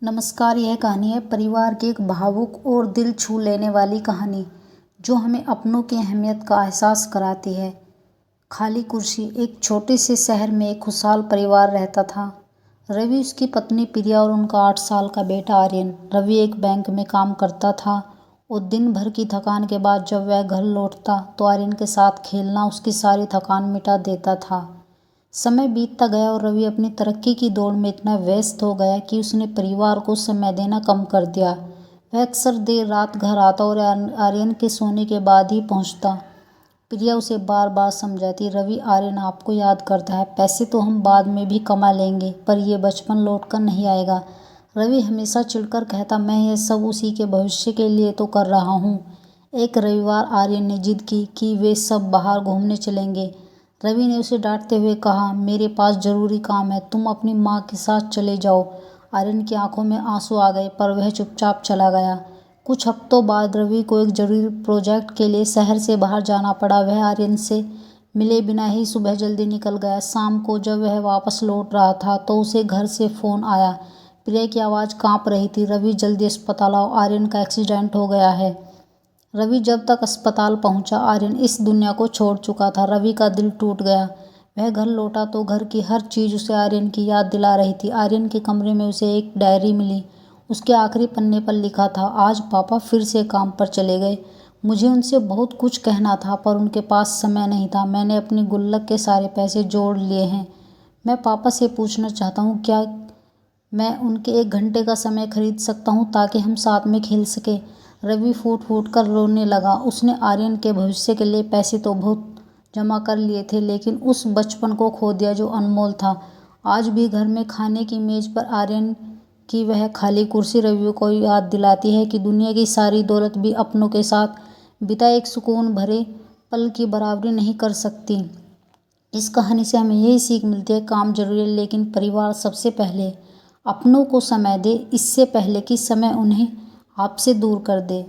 नमस्कार। यह कहानी है परिवार की एक भावुक और दिल छू लेने वाली कहानी जो हमें अपनों की अहमियत का एहसास कराती है। खाली कुर्सी। एक छोटे से शहर में एक खुशहाल परिवार रहता था। रवि, उसकी पत्नी प्रिया और उनका 8 साल का बेटा आर्यन। रवि एक बैंक में काम करता था और दिन भर की थकान के बाद जब वह घर लौटता तो आर्यन के साथ खेलना उसकी सारी थकान मिटा देता था। समय बीतता गया और रवि अपनी तरक्की की दौड़ में इतना व्यस्त हो गया कि उसने परिवार को समय देना कम कर दिया। वह अक्सर देर रात घर आता और आर्यन के सोने के बाद ही पहुंचता। प्रिया उसे बार बार समझाती, रवि, आर्यन आपको याद करता है। पैसे तो हम बाद में भी कमा लेंगे, पर यह बचपन लौट कर नहीं आएगा। रवि हमेशा चिढ़कर कहता, मैं यह सब उसी के भविष्य के लिए तो कर रहा हूँ। एक रविवार आर्यन ने जिद की कि वे सब बाहर घूमने चलेंगे। रवि ने उसे डांटते हुए कहा, मेरे पास जरूरी काम है, तुम अपनी माँ के साथ चले जाओ। आर्यन की आंखों में आंसू आ गए, पर वह चुपचाप चला गया। कुछ हफ्तों बाद रवि को एक जरूरी प्रोजेक्ट के लिए शहर से बाहर जाना पड़ा। वह आर्यन से मिले बिना ही सुबह जल्दी निकल गया। शाम को जब वह वापस लौट रहा था तो उसे घर से फोन आया। प्रिया की आवाज़ कांप रही थी, रवि, जल्दी अस्पताल आओ, आर्यन का एक्सीडेंट हो गया है। रवि जब तक अस्पताल पहुंचा, आर्यन इस दुनिया को छोड़ चुका था। रवि का दिल टूट गया। वह घर लौटा तो घर की हर चीज़ उसे आर्यन की याद दिला रही थी। आर्यन के कमरे में उसे एक डायरी मिली। उसके आखिरी पन्ने पर लिखा था, आज पापा फिर से काम पर चले गए। मुझे उनसे बहुत कुछ कहना था, पर उनके पास समय नहीं था। मैंने अपनी गुल्लक के सारे पैसे जोड़ लिए हैं। मैं पापा से पूछना चाहता हूँ, क्या मैं उनके 1 घंटे का समय खरीद सकता हूँ ताकि हम साथ में खेल सके। रवि फूट फूट कर रोने लगा। उसने आर्यन के भविष्य के लिए पैसे तो बहुत जमा कर लिए थे, लेकिन उस बचपन को खो दिया जो अनमोल था। आज भी घर में खाने की मेज पर आर्यन की वह खाली कुर्सी रवि को याद दिलाती है कि दुनिया की सारी दौलत भी अपनों के साथ बिताए एक सुकून भरे पल की बराबरी नहीं कर सकती। इस कहानी से हमें यही सीख मिलती है, काम जरूरी है लेकिन परिवार सबसे पहले। अपनों को समय दे, इससे पहले कि समय उन्हें आपसे दूर कर दे।